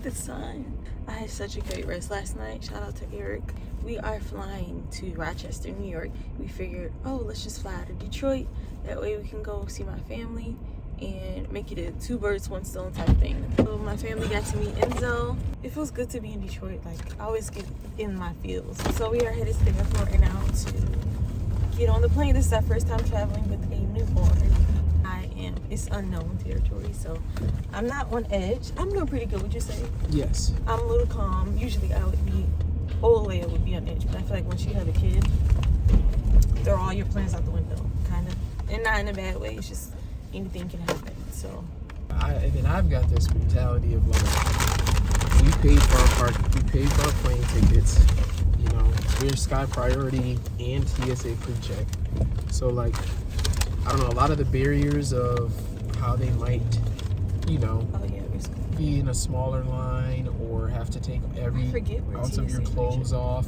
the sun. I had such a great rest last night. Shout out to Eric. We are flying to Rochester, New York. We figured, oh, let's just fly out of Detroit. That way we can go see my family and make it a two birds, one stone type thing. So my family got to meet Enzo. It feels good to be in Detroit. Like, I always get in my feels. So we are headed to the airport right now to get on the plane. This is our first time traveling with a newborn. It's unknown territory, so I'm not on edge. I'm doing pretty good, would you say? Yes. I'm a little calm. Usually I would be, old Leia would be on edge, but I feel like once you have a kid, throw all your plans out the window, kind of. And not in a bad way, it's just anything can happen, so. I've got this mentality of like, we paid for our plane tickets, you know, we're Sky Priority and TSA pre-check. So like, I don't know, a lot of the barriers of how they might, you know, be in a smaller line or have to take every ounce of your clothes off.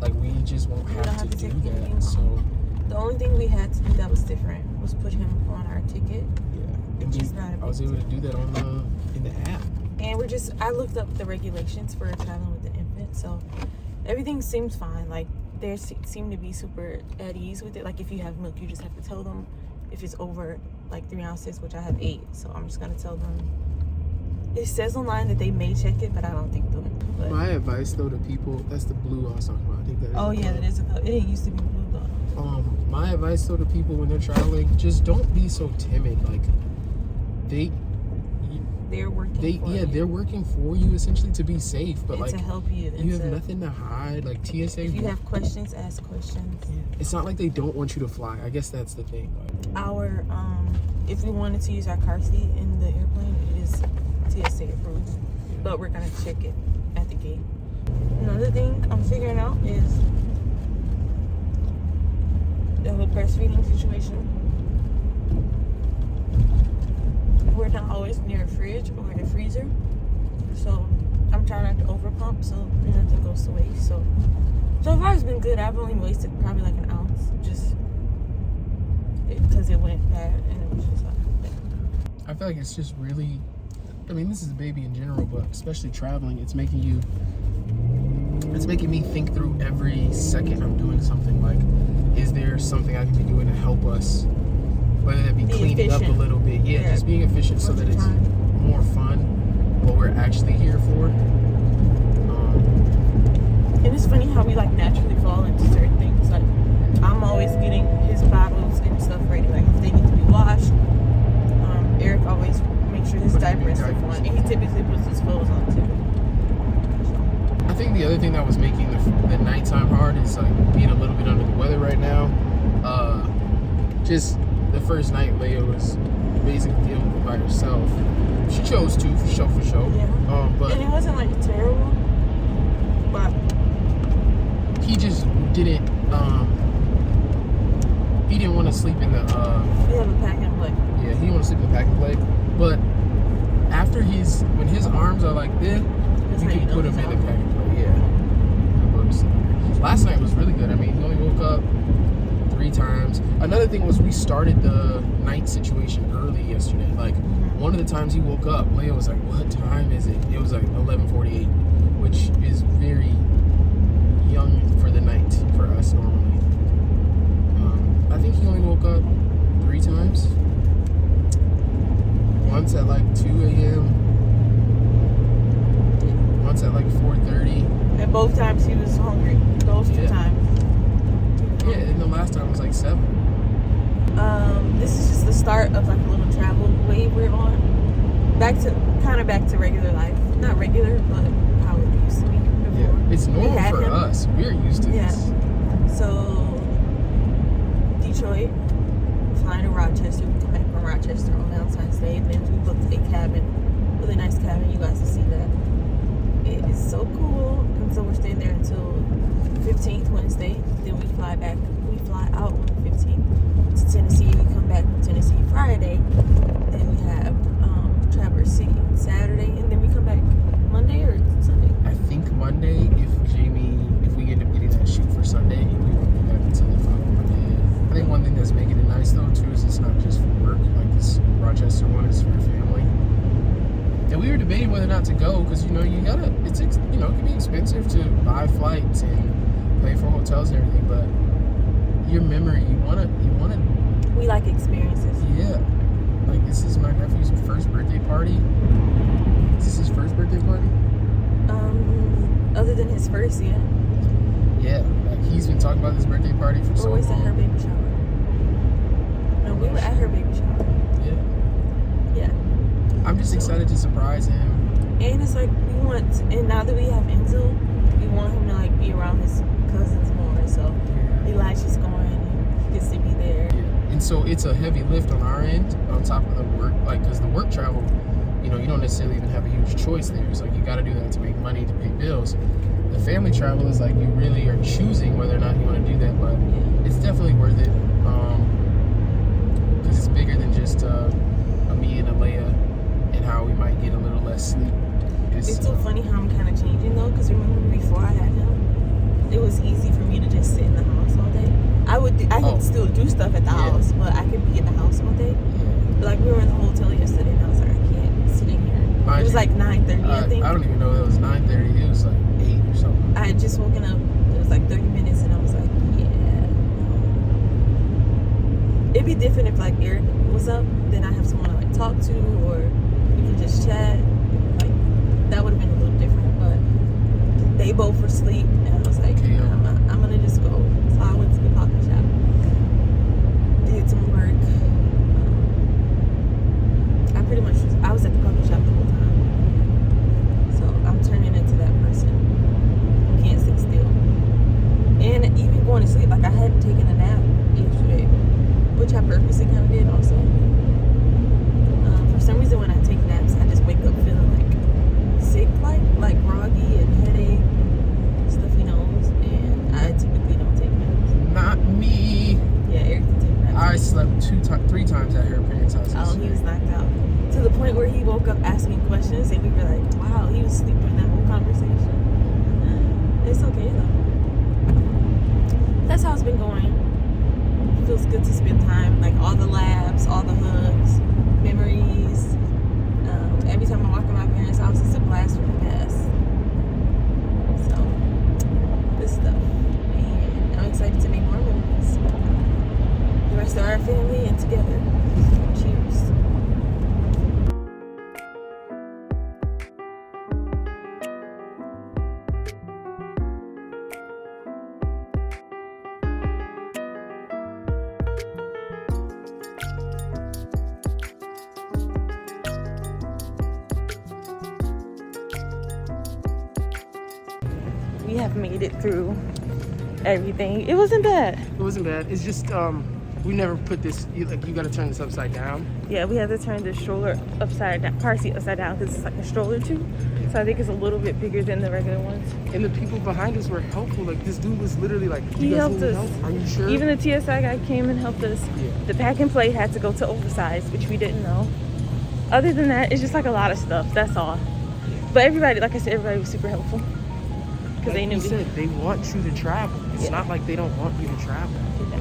Like, we just won't have to do that. So the only thing we had to do that was different was put him on our ticket. Yeah, and I was able to do that in the app. And I looked up the regulations for traveling with the infant, so everything seems fine. Like, they seem to be super at ease with it. Like, if you have milk, you just have to tell them if it's over like 3 ounces, which I have 8, so I'm just gonna tell them. It says online that they may check it, but I don't think they'll. But my advice though to people, that's the blue I was talking about. I think that is. Oh yeah, that is a color. It didn't used to be blue though. My advice though to people when they're traveling, just don't be so timid. Like, they're working for you essentially to be safe, but and like to help you. You have nothing to hide. Like, TSA. If you have questions, ask questions. Yeah. It's not like they don't want you to fly. I guess that's the thing. Like, if we wanted to use our car seat in the airplane, it is TSA approved, but we're gonna check it at the gate. Another thing I'm figuring out is the whole breastfeeding situation. We're not always near a fridge or a freezer, so I'm trying not to overpump so nothing goes to waste. So far it's been good. I've only wasted probably like an ounce, just because it went bad and it was just like. I feel like it's just really, I mean, this is a baby in general, but especially traveling, it's making me think through every second I'm doing something. Like, is there something I can be doing to help us? Whether that be cleaning up a little bit. Yeah, just being efficient so that it's more fun, what we're actually here for. And it's funny how we like naturally fall into certain things. Like, I'm always getting his bottles and stuff ready. Like, if they need to be washed, Eric always makes sure his diaper is still on. And he typically puts his clothes on too. I think the other thing that was making the nighttime hard is like being a little bit under the weather right now. Just the first night Leia was basically dealing with it by herself. She chose to, for sure. Yeah. But and it wasn't like terrible, but he just didn't. He didn't want to sleep in the. We have a pack and play. Yeah, he didn't want to sleep in the pack and play. But after when his arms are like this, you can put him in the pack and play. Yeah. Last night was really good. I mean, he only woke up 3 times. Another thing was we started the night situation early yesterday. Like, one of the times he woke up, Leia was like, "What time is it?" It was like 11:48, which is very young for the night for us normally. I think he only woke up 3 times. Once at like 2 a.m. Once at like 4:30. And both times he was hungry. Those 2 times. Yeah, and the last time was like 7. This is just the start of like a little travel wave we're on. Back to regular life. Not regular, but how it used to be before. Yeah, it's normal for us. We're used to this. So, Detroit, flying to Rochester. We come back from Rochester on Valentine's Day. Then we booked a cabin, really nice cabin. You guys will see that. It is so cool. And so we're staying there until 15th, Wednesday. Then we fly back. We fly out on the 15th to Tennessee. We come back from Tennessee Friday. Then we have Traverse City Saturday. And then we come back Monday or Sunday? I think Monday, if we end up getting that shoot for Sunday, we won't be back until the following Monday. I think one thing that's making it nice though too is it's not just for work. Like, this Rochester one is for family. And we were debating whether rather not to go because, you know, you gotta, it's, you know, it can be expensive to buy flights and pay for hotels and everything, but your memory, you wanna. We like experiences. Yeah. Like, this is my nephew's first birthday party. Is this his first birthday party? Other than his first, yeah. Yeah, like he's been talking about this birthday party for so long. Always at her baby shower. No, we were at her baby shower. Yeah. Yeah. I'm just excited to surprise him. And it's like and now that we have Enzo, we want him to like be around his cousins more. So Elijah's going and he gets to be there. Yeah. And so it's a heavy lift on our end, on top of the work, like, because the work travel, you know, you don't necessarily even have a huge choice there. It's like you got to do that to make money to pay bills. The family travel is like you really are choosing whether or not you want to do that, but it's definitely worth it because it's bigger than just a me and a Leia, and how we might get a little less sleep. It's so funny how I'm kind of changing though, because remember before I had him, it was easy for me to just sit in the house all day. I could still do stuff at the house, but I could be in the house all day. But like we were in the hotel yesterday, and I was like, I can't sit in here. It was like 9:30, I think. I don't even know if it was 9:30. It was like 8 or something. I had just woken up. It was like 30 minutes, and I was like, yeah. It'd be different if like Eric was up, then I have someone to like talk to, or we can just chat. Like that would have been a little different, but they both were asleep, and I was like, okay, I'm gonna just go. So I went to the coffee shop, did some work. I was at the coffee shop the whole time. So I'm turning into that person who can't sit still. And even going to sleep, like I hadn't taken a nap yesterday, which I purposely kind of did also. For some reason when I take naps, I just wake up feeling like sick, like groggy and headache, stuffy nose, and I typically don't take naps. Not me. Yeah, Eric can take naps. I slept 3 times at her parents' house. Oh, he was knocked out. To the point where he woke up asking questions, and we were like, wow, he was asleep during that whole conversation. It's okay, though. That's how it's been going. It feels good to spend time. Like, all the labs, all the hugs, memories. Every time I walk in my parents' house, it's a blast from the past. So, good stuff. And I'm excited to make more memories. The rest of our family and together. Cheers. We have made it through everything. It wasn't bad. It wasn't bad. It's just we never put this. You got to turn this upside down. Yeah, we had to turn the stroller upside down, car seat upside down, because it's like a stroller too. So I think it's a little bit bigger than the regular ones. And the people behind us were helpful. Like this dude was literally like, he helped us. Help? Are you sure? Even the TSI guy came and helped us. Yeah. The pack and play had to go to oversized, which we didn't know. Other than that, it's just like a lot of stuff. That's all. But everybody, like I said, everybody was super helpful. Because they knew. Like said, they want you to travel. It's not like they don't want you to travel. Yeah.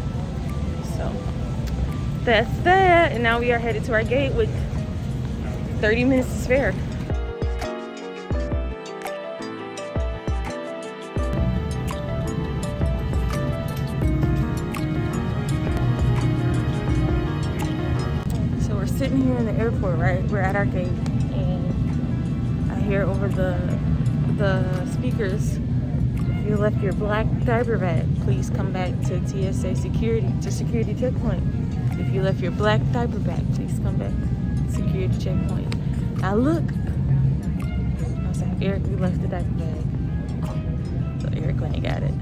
So that's that. And now we are headed to our gate with 30 minutes to spare. So we're sitting here in the airport, right? We're at our gate, and I hear over the speakers, if you left your black diaper bag, please come back to TSA security checkpoint. If you left your black diaper bag, please come back to security checkpoint. I look. I was like, Eric, we left the diaper bag. So Eric went and got it.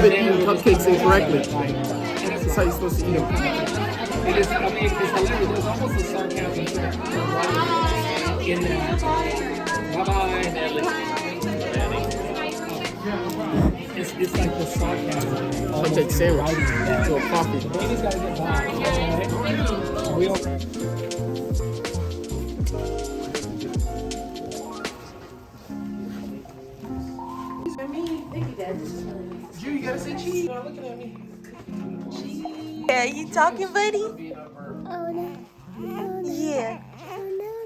been eating cupcakes incorrectly. That's how you're supposed to eat them. It is, I mean, it's hilarious. There's almost a sarcasm to it. In that. Bye-bye. It's like the sarcasm. Cupcake sandwich. Little coffee. Baby's gotta get by. We all... Drew, you gotta say cheese. You're looking at me. Yeah, you talking, buddy? Oh no. Yeah.